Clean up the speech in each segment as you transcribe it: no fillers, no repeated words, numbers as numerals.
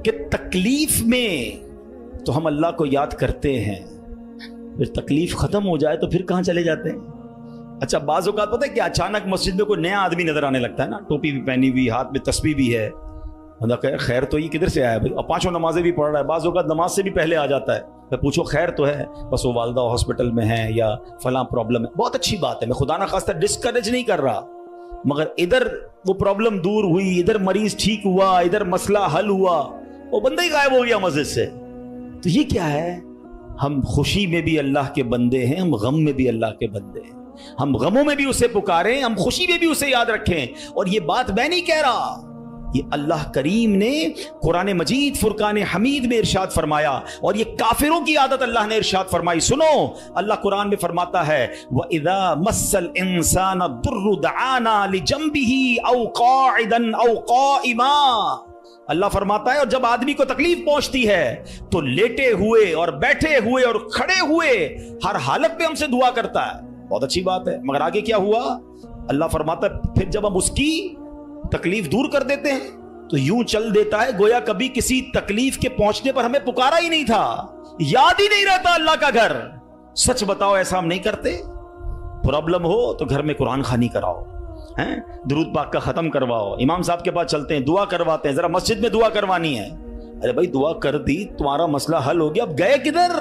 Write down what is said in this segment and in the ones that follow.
کہ تکلیف میں تو ہم اللہ کو یاد کرتے ہیں، پھر تکلیف ختم ہو جائے تو پھر کہاں چلے جاتے ہیں؟ اچھا بعض اوقات پتہ ہے کہ اچانک مسجد میں کوئی نیا آدمی نظر آنے لگتا ہے نا، ٹوپی بھی پہنی ہوئی، ہاتھ میں تسبیح بھی ہے، بندہ کہے خیر تو یہ کدھر سے آیا بھائی، اور پانچوں نمازیں بھی پڑھ رہا ہے، بعض اوقات نماز سے بھی پہلے آ جاتا ہے، میں پوچھو خیر تو ہے، بس وہ والدہ ہاسپٹل میں ہے یا فلاں پرابلم ہے، بہت اچھی بات ہے، میں خدا نہ خواستہ ڈسکریج نہیں کر رہا، مگر ادھر وہ پرابلم دور ہوئی، ادھر مریض ٹھیک ہوا، ادھر مسئلہ حل ہوا، وہ بندہ ہی غائب ہو گیا مسجد سے، تو یہ کیا ہے؟ ہم خوشی میں بھی اللہ کے بندے ہیں، ہم غم میں بھی اللہ کے بندے ہیں، ہم غموں میں بھی اسے پکاریں، ہم خوشی میں بھی اسے یاد رکھیں، اور یہ بات میں نہیں کہہ رہا، یہ اللہ کریم نے قرآن مجید فرقان حمید میں ارشاد فرمایا، اور یہ کافروں کی عادت اللہ نے ارشاد فرمائی۔ سنو، اللہ قرآن میں فرماتا ہے وَإِذَا مَسَّ الْإِنسَانَ الضُّرُّ دَعَانَا لِجَنبِهِ أَوْ قَاعِدًا أَوْ قَائِمًا، اللہ فرماتا ہے اور جب آدمی کو تکلیف پہنچتی ہے تو لیٹے ہوئے اور بیٹھے ہوئے اور کھڑے ہوئے ہر حالت میں ہم سے دعا کرتا ہے، بہت اچھی بات ہے، مگر آگے کیا ہوا؟ اللہ فرماتا ہے پھر جب ہم اس کی تکلیف دور کر دیتے ہیں تو یوں چل دیتا ہے گویا کبھی کسی تکلیف کے پہنچنے پر ہمیں پکارا ہی نہیں تھا، یاد ہی نہیں رہتا اللہ کا گھر۔ سچ بتاؤ ایسا ہم نہیں کرتے؟ پرابلم ہو تو گھر میں قرآن خوانی کراؤ، درود پاک کا ختم کرواؤ، امام صاحب کے پاس چلتے ہیں، دعا کرواتے ہیں، ذرا مسجد میں دعا کروانی ہے، ارے بھائی دعا کر دی، تمہارا مسئلہ حل ہو گیا، اب گئے کدھر؟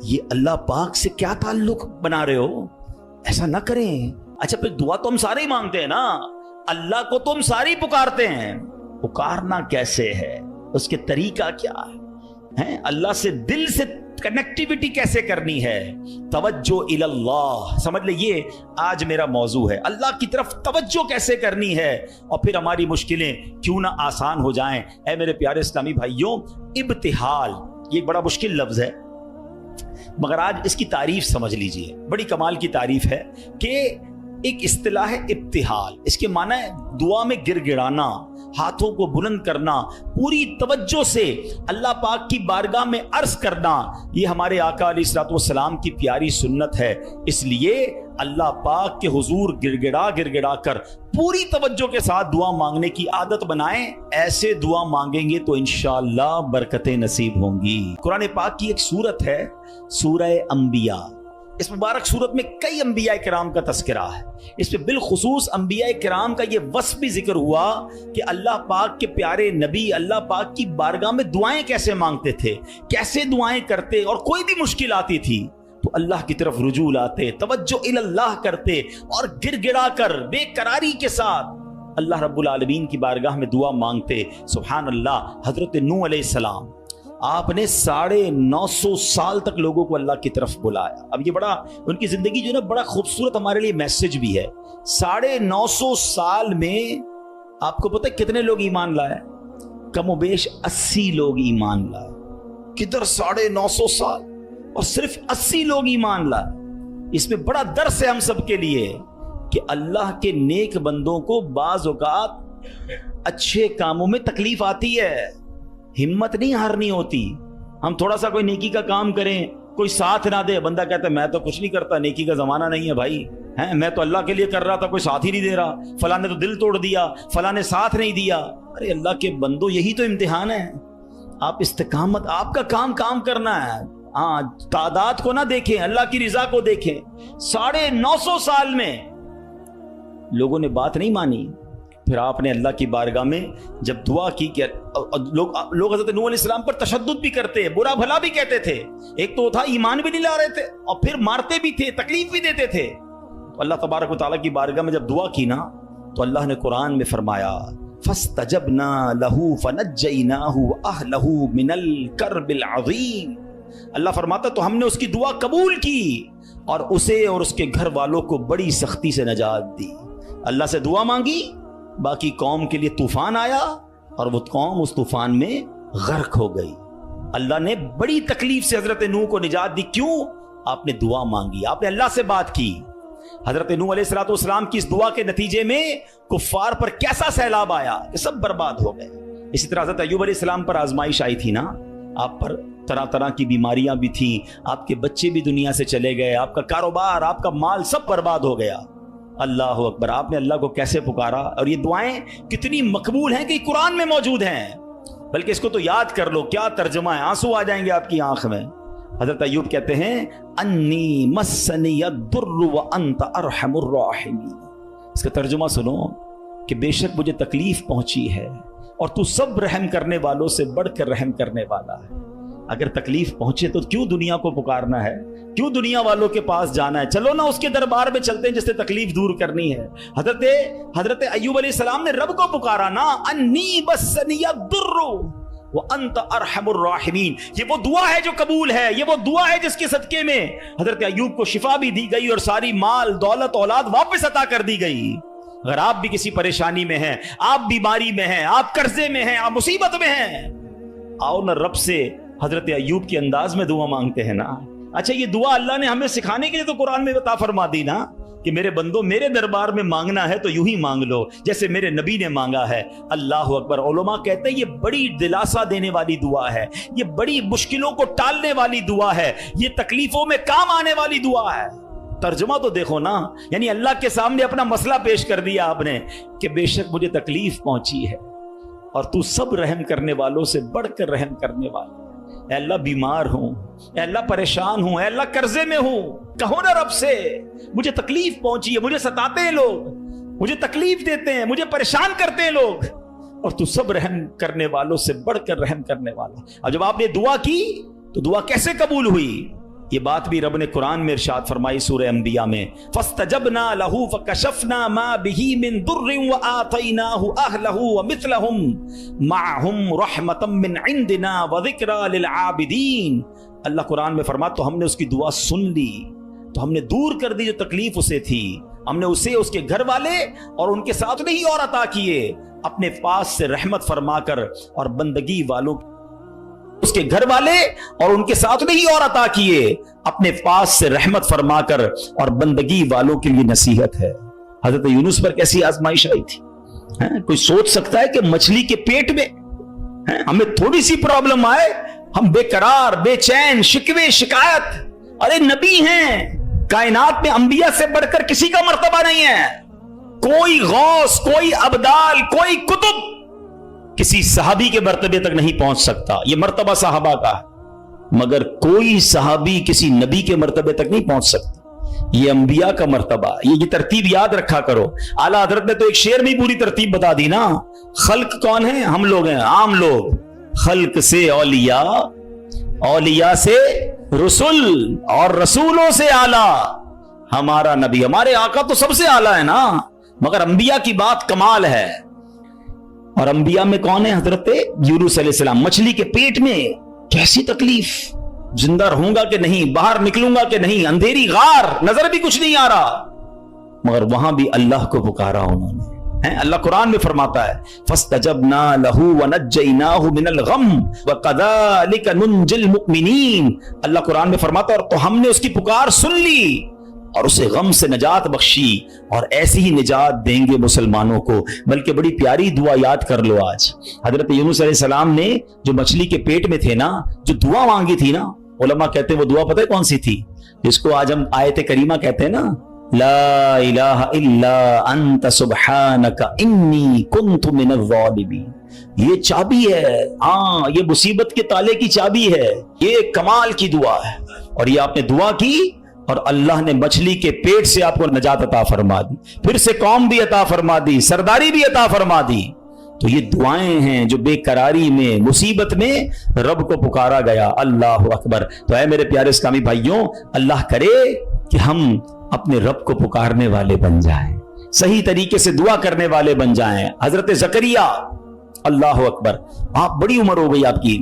یہ اللہ پاک سے کیا تعلق بنا رہے ہو؟ ایسا نہ کریں۔ اچھا پھر دعا تو ہم سارے ہی مانگتے ہیں نا، اللہ کو تو ہم سارے ہی پکارتے ہیں، پکارنا کیسے ہے، اس کے طریقہ کیا ہے، اللہ سے دل سے کنیکٹیویٹی کیسے کرنی ہے، توجہ اللہ، سمجھ لے یہ آج میرا موضوع ہے، اللہ کی طرف توجہ کیسے کرنی ہے، اور پھر ہماری مشکلیں کیوں نہ آسان ہو جائیں۔ اے میرے پیارے اسلامی بھائیوں، ابتحال یہ ایک بڑا مشکل لفظ ہے، مگر آج اس کی تعریف سمجھ لیجئے، بڑی کمال کی تعریف ہے کہ ایک اصطلاح ہے ابتحال، اس کے معنی ہے دعا میں گر گڑانا، ہاتھوں کو بلند کرنا، پوری توجہ سے اللہ پاک کی بارگاہ میں عرض کرنا، یہ ہمارے آقا علیہ الصلوۃ والسلام کی پیاری سنت ہے، اس لیے اللہ پاک کے حضور گر گڑا کر پوری توجہ کے ساتھ دعا مانگنے کی عادت بنائیں، ایسے دعا مانگیں گے تو انشاءاللہ برکتیں نصیب ہوں گی۔ قرآن پاک کی ایک سورت ہے سورہ انبیاء، اس مبارک سورت میں کئی انبیاء کرام کا تذکرہ ہے، اس میں بالخصوص انبیاء کرام کا یہ وصف بھی ذکر ہوا کہ اللہ پاک کے پیارے نبی اللہ پاک کی بارگاہ میں دعائیں کیسے مانگتے تھے، کیسے دعائیں کرتے، اور کوئی بھی مشکل آتی تھی تو اللہ کی طرف رجوع لاتے، توجہ اللہ کرتے، اور گر گڑا کر بے قراری کے ساتھ اللہ رب العالمین کی بارگاہ میں دعا مانگتے۔ سبحان اللہ، حضرت نوح علیہ السلام، آپ نے 950 سال تک لوگوں کو اللہ کی طرف بلایا۔ اب یہ بڑا ان کی زندگی جو ہے نا بڑا خوبصورت ہمارے لیے میسج بھی ہے۔ 950 سال میں آپ کو پتہ ہے کتنے لوگ ایمان لائے؟ کم و بیش 80 لوگ ایمان لائے۔ کدھر 950 سال اور صرف 80 لوگ ایمان لائے؟ اس میں بڑا درس ہے ہم سب کے لیے کہ اللہ کے نیک بندوں کو بعض اوقات اچھے کاموں میں تکلیف آتی ہے، ہمت نہیں ہارنی ہوتی۔ ہم تھوڑا سا کوئی نیکی کا کام کریں، کوئی ساتھ نہ دے، بندہ کہتا ہے میں تو کچھ نہیں کرتا، نیکی کا زمانہ نہیں ہے بھائی، میں تو اللہ کے لیے کر رہا تھا، کوئی ساتھ ہی نہیں دے رہا، فلاں نے تو دل توڑ دیا، فلاں نے ساتھ نہیں دیا۔ ارے اللہ کے بندو، یہی تو امتحان ہے، آپ استقامت، آپ کا کام کرنا ہے، تعداد کو نہ دیکھیں، اللہ کی رضا کو دیکھیں۔ 950 سال میں لوگوں نے بات نہیں مانی، پھر آپ نے اللہ کی بارگاہ میں جب دعا کی کہ لوگ حضرت نوح علیہ السلام پر تشدد بھی کرتے، برا بھلا بھی کہتے تھے، ایک تو تھا ایمان بھی نہیں لا رہے تھے اور پھر مارتے بھی تھے، تکلیف بھی دیتے تھے، تو اللہ تبارک و تعالیٰ کی بارگاہ میں جب دعا کی نا تو اللہ نے قرآن میں فرمایا فَاسْتَجَبْنَا لَهُ فَنَجَّيْنَاهُ وَأَهْلَهُ مِنَ الْكَرْبِ الْعَظِيمِ، اللہ فرماتا تو ہم نے اس کی دعا قبول کی اور اسے اور اس کے گھر والوں کو بڑی سختی سے نجات دی۔ اللہ سے دعا مانگی، باقی قوم کے لیے طوفان آیا اور وہ قوم اس طوفان میں غرق ہو گئی۔ اللہ نے بڑی تکلیف سے حضرت نوح کو نجات دی، کیوں؟ آپ نے دعا مانگی، آپ نے اللہ سے بات کی۔ حضرت نوح علیہ السلام کی اس دعا کے نتیجے میں کفار پر کیسا سیلاب آیا کہ سب برباد ہو گئے۔ اسی طرح حضرت ایوب علیہ السلام پر آزمائش آئی تھی نا، آپ پر طرح طرح کی بیماریاں بھی تھیں، آپ کے بچے بھی دنیا سے چلے گئے، آپ کا کاروبار، آپ کا مال سب برباد ہو گیا۔ اللہ اکبر، آپ نے اللہ کو کیسے پکارا، اور یہ دعائیں کتنی مقبول ہیں کہ قرآن میں موجود ہیں۔ بلکہ اس کو تو یاد کر لو، کیا ترجمہ ہے، آنسو آ جائیں گے آپ کی آنکھ میں۔ حضرت ایوب کہتے ہیں انی مسنی الضر وانت ارحم الراحمین، اس کا ترجمہ سنو کہ بے شک مجھے تکلیف پہنچی ہے اور تو سب رحم کرنے والوں سے بڑھ کر رحم کرنے والا ہے۔ اگر تکلیف پہنچے تو کیوں دنیا کو پکارنا ہے، کیوں دنیا والوں کے پاس جانا ہے؟ چلو نا اس کے دربار میں چلتے ہیں جس سے تکلیف دور کرنی ہے۔ حضرت ایوب علیہ السلام نے رب کو پکارا نا، انی مسنی الضر وانت ارحم الراحمین۔ یہ وہ دعا ہے جو قبول ہے، یہ وہ دعا ہے جس کے صدقے میں حضرت ایوب کو شفا بھی دی گئی اور ساری مال دولت اولاد واپس عطا کر دی گئی۔ اگر آپ بھی کسی پریشانی میں ہیں، آپ بیماری میں ہیں، آپ قرضے میں ہیں، آپ مصیبت میں ہیں، آؤ نا رب سے حضرت ایوب کے انداز میں دعا مانگتے ہیں نا۔ اچھا یہ دعا اللہ نے ہمیں سکھانے کے لیے تو قرآن میں عطا فرما دی نا کہ میرے بندو میرے دربار میں مانگنا ہے تو یوں ہی مانگ لو جیسے میرے نبی نے مانگا ہے۔ اللہ اکبر۔ علماء کہتے ہیں یہ بڑی دلاسا دینے والی دعا ہے، یہ بڑی مشکلوں کو ٹالنے والی دعا ہے، یہ تکلیفوں میں کام آنے والی دعا ہے۔ ترجمہ تو دیکھو نا، یعنی اللہ کے سامنے اپنا مسئلہ پیش کر دیا آپ نے کہ بے شک مجھے تکلیف پہنچی ہے اور تو سب رحم کرنے والوں سے بڑھ کر رحم کرنے والا۔ اے اللہ بیمار ہوں، اے اللہ پریشان ہوں، اے اللہ قرضے میں ہوں، کہو نا رب سے مجھے تکلیف پہنچی ہے، مجھے ستاتے ہیں لوگ، مجھے تکلیف دیتے ہیں، مجھے پریشان کرتے ہیں لوگ، اور تو سب رحم کرنے والوں سے بڑھ کر رحم کرنے والا۔ اور جب آپ نے دعا کی تو دعا کیسے قبول ہوئی؟ یہ بات بھی رب نے قرآن میں ارشاد فرمائی سورہ انبیاء میں، فَاسْتَجَبْنَا لَهُ فَكَشَفْنَا مَا بِهِ مِن ضُرٍّ وَآتَيْنَاهُ أَهْلَهُ وَمِثْلَهُمْ مَعَهُمْ رَحْمَةً مِّنْ عِنْدِنَا وَذِكْرَىٰ لِلْعَابِدِينَ۔ اللہ قرآن میں فرماتا تو ہم نے اس کی دعا سن لی، تو ہم نے دور کر دی جو تکلیف اسے تھی، ہم نے اسے اس کے گھر والے اور ان کے ساتھ نہیں اور عطا کیے، اپنے پاس سے رحمت فرما کر اور بندگی والوں اس کے گھر والے اور ان کے ساتھ نہیں اور عطا کیے، اپنے پاس سے رحمت فرما کر اور بندگی والوں کے لیے نصیحت ہے۔ حضرت یونس پر کیسی آزمائش آئی تھی؟ کوئی سوچ سکتا ہے کہ مچھلی کے پیٹ میں ہمیں تھوڑی سی پرابلم آئے ہم بے قرار، بے چین، شکوے، شکایت؟ ارے نبی ہیں، کائنات میں انبیاء سے بڑھ کر کسی کا مرتبہ نہیں ہے، کوئی غوث، کوئی ابدال، کوئی کتب کسی صحابی کے مرتبے تک نہیں پہنچ سکتا، یہ مرتبہ صحابہ کا ہے، مگر کوئی صحابی کسی نبی کے مرتبے تک نہیں پہنچ سکتا، یہ انبیاء کا مرتبہ۔ یہ ترتیب یاد رکھا کرو۔ اعلیٰ حضرت نے تو ایک شعر میں پوری ترتیب بتا دی نا۔ خلق کون ہے؟ ہم لوگ ہیں، عام لوگ۔ خلق سے اولیاء، اولیاء سے رسول، اور رسولوں سے اعلیٰ ہمارا نبی۔ ہمارے آقا تو سب سے اعلیٰ ہے نا، مگر انبیاء کی بات کمال ہے۔ اور انبیاء میں کون ہے؟ حضرت یونس علیہ السلام۔ مچھلی کے پیٹ میں کیسی تکلیف، زندہ رہوں گا کہ نہیں، باہر نکلوں گا کہ نہیں، اندھیری غار، نظر بھی کچھ نہیں آ رہا، مگر وہاں بھی اللہ کو پکارا انہوں نے۔ اللہ قرآن میں فرماتا ہے فَاسْتَجَبْنَا لَهُ وَنَجَّيْنَاهُ مِنَ الْغَمِّ وَكَذَلِكَ نُنْجِي الْمُؤْمِنِينَ۔ اللہ قرآن میں فرماتا ہے اور تو ہم نے اس کی پکار سن لی اور اسے غم سے نجات بخشی، اور ایسی ہی نجات دیں گے مسلمانوں کو۔ بلکہ بڑی پیاری دعا یاد کر لو آج۔ حضرت یونس علیہ السلام نے جو مچھلی کے پیٹ میں تھے نا، جو دعا مانگی تھی نا، علماء کہتے ہیں وہ دعا پتہ ہے کون سی تھی؟ جس کو آج ہم آیت کریمہ کہتے ہیں نا، لا الہ الا انت سبحانک انی کنت من الظالمین۔ یہ چابی ہے، ہاں یہ مصیبت کے تالے کی چابی ہے، یہ کمال کی دعا ہے۔ اور یہ آپ نے دعا کی اور اللہ نے مچھلی کے پیٹ سے آپ کو نجات عطا فرما دی، پھر سے قوم بھی عطا فرما دی، سرداری بھی عطا فرما دی۔ تو یہ دعائیں ہیں جو بے قراری میں، مصیبت میں رب کو پکارا گیا۔ اللہ اکبر۔ تو اے میرے پیارے اسلامی بھائیوں، اللہ کرے کہ ہم اپنے رب کو پکارنے والے بن جائیں، صحیح طریقے سے دعا کرنے والے بن جائیں۔ حضرت زکریا، اللہ اکبر، آپ بڑی عمر ہو گئی، آپ کی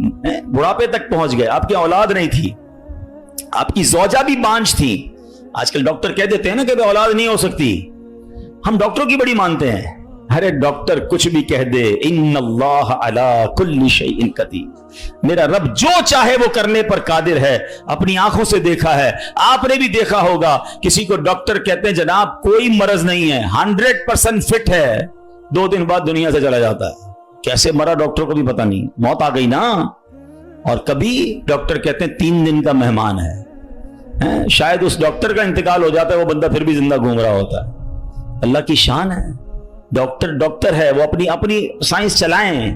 بڑھاپے تک پہنچ گئے، آپ کی اولاد نہیں تھی، آپ کی زوجہ بھی بانجھ تھی۔ آج کل ڈاکٹر کہہ دیتے ہیں نا کہ اولاد نہیں ہو سکتی، ہم ڈاکٹروں کی بڑی مانتے ہیں۔ ارے ڈاکٹر کچھ بھی کہہ دے، ان اللہ علی کل شیء قدیر، میرا رب جو چاہے وہ کرنے پر قادر ہے۔ اپنی آنکھوں سے دیکھا ہے، آپ نے بھی دیکھا ہوگا، کسی کو ڈاکٹر کہتے ہیں جناب کوئی مرض نہیں ہے، 100% فٹ ہے، 2 دن بعد دنیا سے چلا جاتا ہے۔ کیسے مرا ڈاکٹر کو بھی پتہ نہیں، موت آ گئی نا۔ اور کبھی ڈاکٹر کہتے ہیں 3 دن کا مہمان ہے، شاید اس ڈاکٹر کا انتقال ہو جاتا ہے، وہ بندہ پھر بھی زندہ گھوم رہا ہوتا ہے۔ اللہ کی شان ہے، ڈاکٹر ڈاکٹر ہے، وہ اپنی سائنس چلائیں،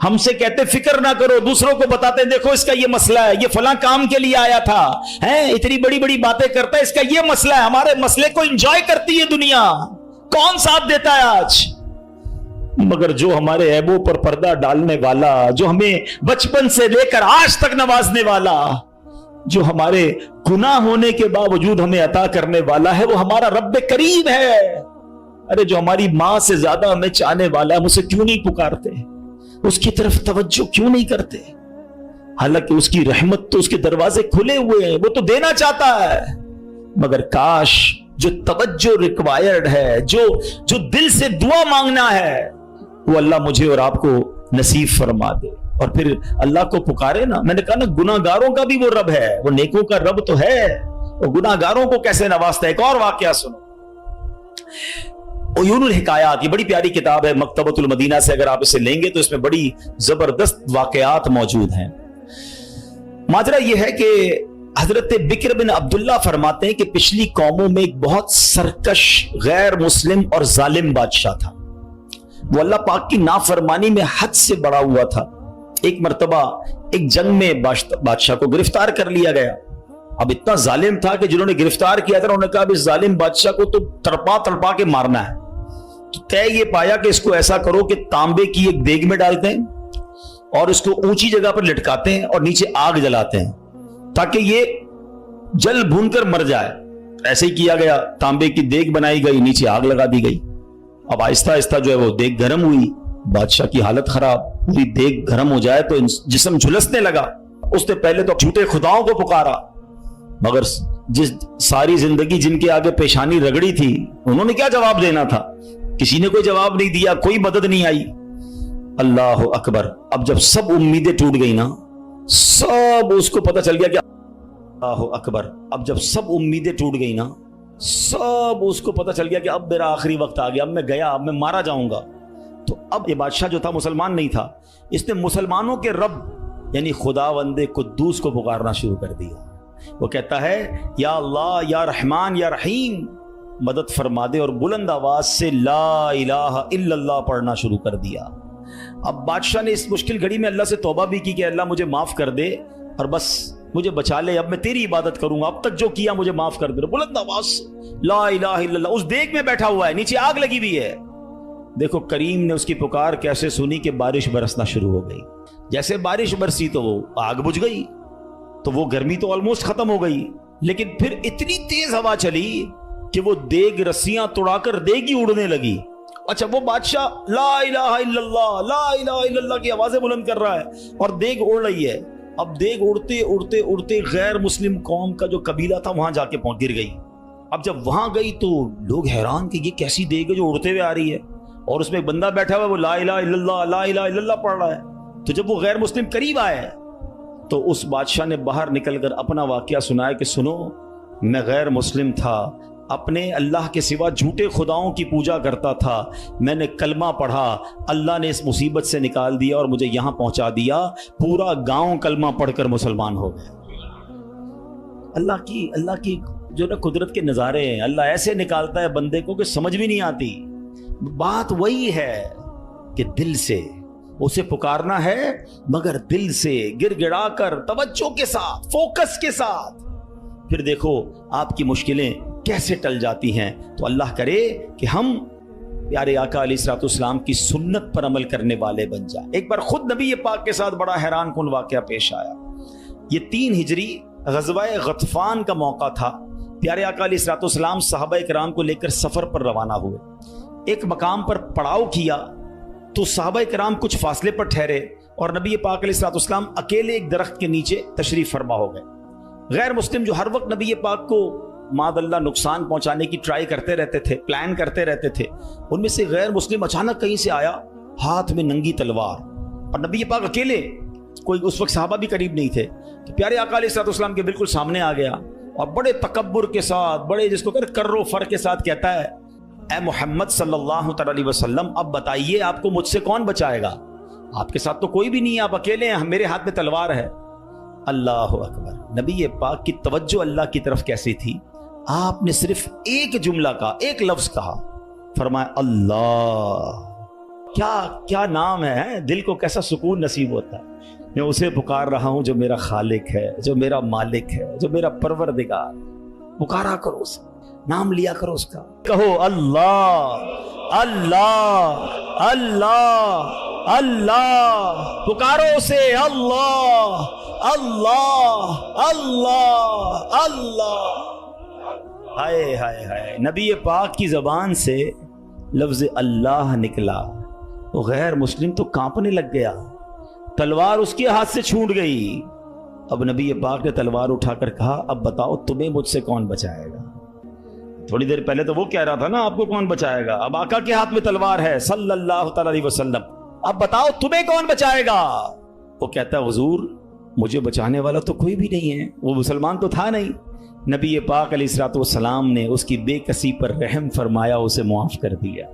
ہم سے کہتے فکر نہ کرو، دوسروں کو بتاتے دیکھو اس کا یہ مسئلہ ہے، یہ فلاں کام کے لیے آیا تھا، اتنی بڑی بڑی باتیں کرتا ہے، اس کا یہ مسئلہ ہے۔ ہمارے مسئلے کو انجوائے کرتی ہے دنیا، کون ساتھ دیتا ہے آج؟ مگر جو ہمارے عیبوں پر پردہ ڈالنے والا، جو ہمیں بچپن سے لے کر آج تک نوازنے والا، جو ہمارے گناہ ہونے کے باوجود ہمیں عطا کرنے والا ہے، وہ ہمارا رب کریم ہے۔ ارے جو ہماری ماں سے زیادہ ہمیں چاہنے والا ہے، ہم اسے کیوں نہیں پکارتے؟ اس کی طرف توجہ کیوں نہیں کرتے؟ حالانکہ اس کی رحمت تو اس کے دروازے کھلے ہوئے ہیں، وہ تو دینا چاہتا ہے، مگر کاش جو توجہ ریکوائرڈ ہے، جو دل سے دعا مانگنا ہے، وہ اللہ مجھے اور آپ کو نصیب فرما دے۔ اور پھر اللہ کو پکارے نا۔ میں نے کہا نا گناہ گاروں کا بھی وہ رب ہے، وہ نیکوں کا رب تو ہے، وہ گناہ گاروں کو کیسے نوازتا ہے۔ ایک اور واقعہ سنو، عیون الحکایات، یہ بڑی پیاری کتاب ہے مکتبۃ المدینہ سے، اگر آپ اسے لیں گے تو اس میں بڑی زبردست واقعات موجود ہیں۔ ماجرا یہ ہے کہ حضرت بکر بن عبداللہ فرماتے ہیں کہ پچھلی قوموں میں ایک بہت سرکش، غیر مسلم اور ظالم بادشاہ تھا۔ وہ اللہ پاک کی نافرمانی میں حد سے بڑا ہوا تھا۔ ایک مرتبہ ایک جنگ میں بادشاہ کو گرفتار کر لیا گیا۔ اب اتنا ظالم تھا کہ جنہوں نے گرفتار کیا تھا انہوں نے کہا اس ظالم بادشاہ کو تو تڑپا کے مارنا ہے۔ تو طے یہ پایا کہ اس کو ایسا کرو کہ تانبے کی ایک دیگ میں ڈالتے ہیں اور اس کو اونچی جگہ پر لٹکاتے ہیں اور نیچے آگ جلاتے ہیں تاکہ یہ جل بھون کر مر جائے۔ ایسے ہی کیا گیا، تانبے کی دیگ بنائی گئی، نیچے آگ لگا دی گئی۔ اب آہستہ آہستہ جو ہے وہ دیگ گرم ہوئی، بادشاہ کی حالت خراب، پوری دیگ گرم ہو جائے تو جسم جھلسنے لگا۔ اس نے پہلے تو جھوٹے خداؤں کو پکارا، مگر جس ساری زندگی جن کے آگے پیشانی رگڑی تھی انہوں نے کیا جواب دینا تھا؟ کسی نے کوئی جواب نہیں دیا، کوئی مدد نہیں آئی۔ اللہ اکبر! اب جب سب امیدیں ٹوٹ گئی نا، سب اس کو پتہ چل گیا کہ اللہ اکبر! اب جب سب امیدیں ٹوٹ گئی نا، سب اس کو پتہ چل گیا کہ اب میرا آخری وقت آ گیا، اب میں گیا، اب میں مارا جاؤں گا۔ تو اب یہ بادشاہ جو تھا مسلمان نہیں تھا، اس نے مسلمانوں کے رب یعنی خداوند قدوس کو پکارنا شروع کر دیا۔ وہ کہتا ہے یا اللہ، یا رحمان، یا رحیم، مدد فرما دے، اور بلند آواز سے لا الہ الا اللہ پڑھنا شروع کر دیا۔ اب بادشاہ نے اس مشکل گھڑی میں اللہ سے توبہ بھی کی کہ اللہ مجھے معاف کر دے اور بس مجھے بچا لے، اب میں تیری عبادت کروں گا، اب تک جو کیا مجھے معاف کر دے۔ بلند آواز سے لا الہ الا اللہ، اس دیگ میں بیٹھا ہوا ہے، نیچے آگ لگی ہوئی ہے۔ دیکھو کریم نے اس کی پکار کیسے سنی کہ بارش برسنا شروع ہو گئی۔ جیسے بارش برسی تو وہ آگ بجھ گئی، تو وہ گرمی تو آلموسٹ ختم ہو گئی، لیکن پھر اتنی تیز ہوا چلی کہ وہ دیگ رسیاں توڑا کر دیگ ہی اڑنے لگی۔ اچھا، وہ بادشاہ لا الہ الا اللہ، لا الہ الا اللہ کی آوازیں بلند کر رہا ہے اور دیگ اڑ رہی ہے۔ اب دیگ اڑتے اڑتے اڑتے غیر مسلم قوم کا جو قبیلہ تھا وہاں جا کے گر گئی۔ اب جب وہاں گئی تو لوگ حیران کہ یہ کیسی دیگ ہے جو اڑتے ہوئے آ رہی ہے، اور اس میں ایک بندہ بیٹھا ہوا ہے، وہ لا الہ الا اللہ، لا الہ الا اللہ پڑھ رہا ہے۔ تو جب وہ غیر مسلم قریب آئے تو اس بادشاہ نے باہر نکل کر اپنا واقعہ سنایا کہ سنو، میں غیر مسلم تھا، اپنے اللہ کے سوا جھوٹے خداؤں کی پوجا کرتا تھا، میں نے کلمہ پڑھا، اللہ نے اس مصیبت سے نکال دیا اور مجھے یہاں پہنچا دیا، پورا گاؤں کلمہ پڑھ کر مسلمان ہو گئے۔ اللہ کی جو نا قدرت کے نظارے ہیں، اللہ ایسے نکالتا ہے بندے کو کہ سمجھ بھی نہیں آتی۔ بات وہی ہے کہ دل سے اسے پکارنا ہے، مگر دل سے گر گڑا کر توجہ کے ساتھ، فوکس کے ساتھ، پھر دیکھو آپ کی مشکلیں کیسے ٹل جاتی ہیں۔ تو اللہ کرے کہ ہم پیارے آقا علیہ الصلوۃ والسلام کی سنت پر عمل کرنے والے بن جائیں۔ ایک بار خود نبی پاک کے ساتھ بڑا حیران کن واقعہ پیش آیا۔ یہ 3 ہجری غزوہ غطفان کا موقع تھا۔ پیارے آقا علیہ الصلوۃ والسلام صحابہ کرام کو لے کر سفر پر روانہ ہوئے۔ ایک مقام پر پڑاؤ کیا تو صحابہ کرام کچھ فاصلے پر ٹھہرے اور نبی پاک علیہ الصلوۃ والسلام اکیلے ایک درخت کے نیچے تشریف فرما ہو گئے۔ غیر مسلم جو ہر وقت نبی پاک کو معاذ اللہ نقصان پہنچانے کی ٹرائی کرتے رہتے تھے، پلان کرتے رہتے تھے، ان میں سے غیر مسلم اچانک کہیں سے آیا ہاتھ میں ننگی تلوار، اور نبی پاک اکیلے، کوئی اس وقت صحابہ بھی قریب نہیں تھے، تو پیارے آقا علیہ الصلوۃ والسلام کے بالکل سامنے آ گیا اور بڑے تکبر کے ساتھ، بڑے جس کو کر و فر کے ساتھ کہتا ہے اے محمد صلی اللہ تعالی علیہ وسلم، اب بتائیے آپ کو مجھ سے کون بچائے گا؟ آپ کے ساتھ تو کوئی بھی نہیں ہے، آپ اکیلے ہیں، میرے ہاتھ میں تلوار ہے۔ اللہ اکبر! نبی پاک کی توجہ اللہ کی طرف کیسی تھی؟ آپ نے صرف ایک جملہ کہا، ایک لفظ کہا، فرمایا اللہ کیا نام ہے، دل کو کیسا سکون نصیب ہوتا ہے. میں اسے پکار رہا ہوں جو میرا خالق ہے، جو میرا مالک ہے، جو میرا پروردگار. پکارا کرو اسے، نام لیا کرو اس کا. کہو اللہ اللہ اللہ اللہ، پکارو اسے اللہ اللہ اللہ اللہ. ہائے ہائے ہائے، نبی پاک کی زبان سے لفظ اللہ نکلا تو غیر مسلم تو کانپنے لگ گیا، تلوار اس کے ہاتھ سے چھوٹ گئی. اب نبی پاک نے تلوار اٹھا کر کہا اب بتاؤ تمہیں مجھ سے کون بچائے گا. تھوڑی دیر پہلے تو وہ کہہ رہا تھا نا آپ کو کون بچائے گا، اب آقا کے ہاتھ میں تلوار ہے صلی اللہ تعالی علیہ وسلم، اب بتاؤ تمہیں کون بچائے گا. وہ کہتا ہے حضور مجھے بچانے والا تو کوئی بھی نہیں ہے، وہ مسلمان تو تھا نہیں. نبی پاک علیہ الصلوۃ والسلام نے اس کی بے کسی پر رحم فرمایا، اسے معاف کر دیا.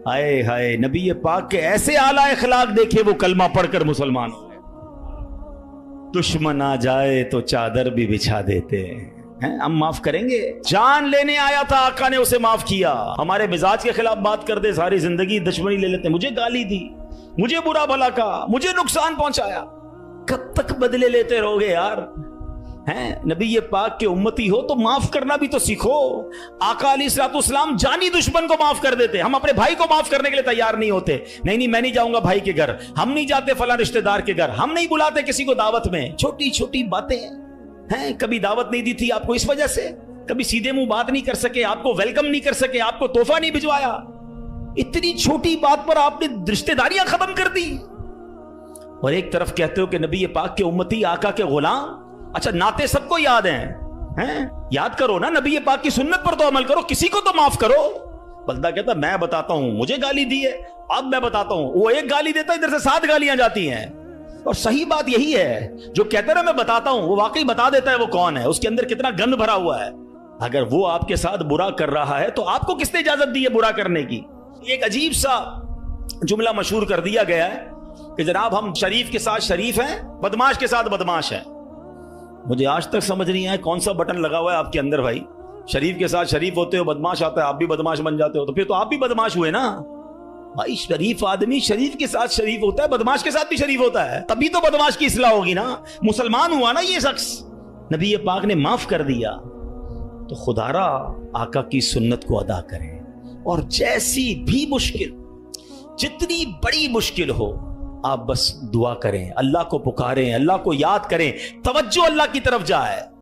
ہائے ہائے، نبی پاک کے ایسے اعلیٰ اخلاق دیکھے، وہ کلمہ پڑھ کر مسلمان ہو گئے. دشمن آ جائے تو چادر بھی بچھا دیتے ہیں، ہم معاف کریں گے. جان لینے آیا تھا آقا نے اسے معاف کیا. ہمارے مزاج کے خلاف بات کر دے ساری زندگی دشمنی لے لیتے، مجھے گالی دی، مجھے برا بھلا کہا، مجھے نقصان پہنچایا. کب تک بدلے لیتے رہو گے یار؟ نبی پاک کے امتی ہو تو معاف کرنا بھی تو سیکھو. آقا علیہ الصلوۃ والسلام جانی دشمن کو معاف کر دیتے، ہم اپنے بھائی کو معاف کرنے کے لیے تیار نہیں ہوتے. نہیں میں نہیں جاؤں گا بھائی کے گھر، ہم نہیں جاتے فلاں رشتہ دار کے گھر، ہم نہیں بلاتے کسی کو دعوت میں. چھوٹی چھوٹی باتیں ہیں، کبھی دعوت نہیں دی تھی آپ کو اس وجہ سے، کبھی سیدھے منہ بات نہیں کر سکے، آپ کو ویلکم نہیں کر سکے، آپ کو تحفہ نہیں بھجوایا. اتنی چھوٹی بات پر آپ نے رشتہ داریاں ختم کر دی. اور ایک طرف کہتے ہو کہ نبی پاک کے امتی، آقا کے غلام. اچھا نعتیں سب کو یاد ہیں، یاد کرو نا، نبی پاک کی سنت پر تو عمل کرو، کسی کو تو معاف کرو. بندہ کہتا میں بتاتا ہوں، مجھے گالی دی ہے، اب میں بتاتا ہوں. وہ ایک گالی دیتا ہے، ادھر سے 7 گالیاں جاتی ہیں. اور صحیح بات یہی ہے، جو کہتا ہے میں بتاتا ہوں، وہ واقعی بتا دیتا ہے وہ کون ہے، اس کے اندر کتنا گند بھرا ہوا ہے. اگر وہ آپ کے ساتھ برا کر رہا ہے تو آپ کو کس نے اجازت دی ہے برا کرنے کی؟ ایک عجیب سا جملہ مشہور کر دیا گیا ہے کہ جناب ہم شریف کے ساتھ شریف ہیں، بدماش کے ساتھ بدماش ہیں. مجھے آج تک سمجھ نہیں آیا کون سا بٹن لگا ہوا ہے آپ کے اندر بھائی. شریف کے ساتھ شریف ہوتے ہو، بدماش آتا ہے آپ بھی بدماش بن جاتے ہو، تو پھر تو آپ بھی بدماش ہوئے نا بھائی. شریف آدمی شریف کے ساتھ شریف ہوتا ہے، بدماش کے ساتھ بھی شریف ہوتا ہے، تبھی تو بدماش کی اصلاح ہوگی نا. مسلمان ہوا نا یہ شخص، نبی پاک نے معاف کر دیا. تو خدا را آقا کی سنت کو ادا کریں، اور جیسی بھی مشکل، جتنی بڑی مشکل ہو، آپ بس دعا کریں، اللہ کو پکاریں، اللہ کو یاد کریں، توجہ اللہ کی طرف جائے.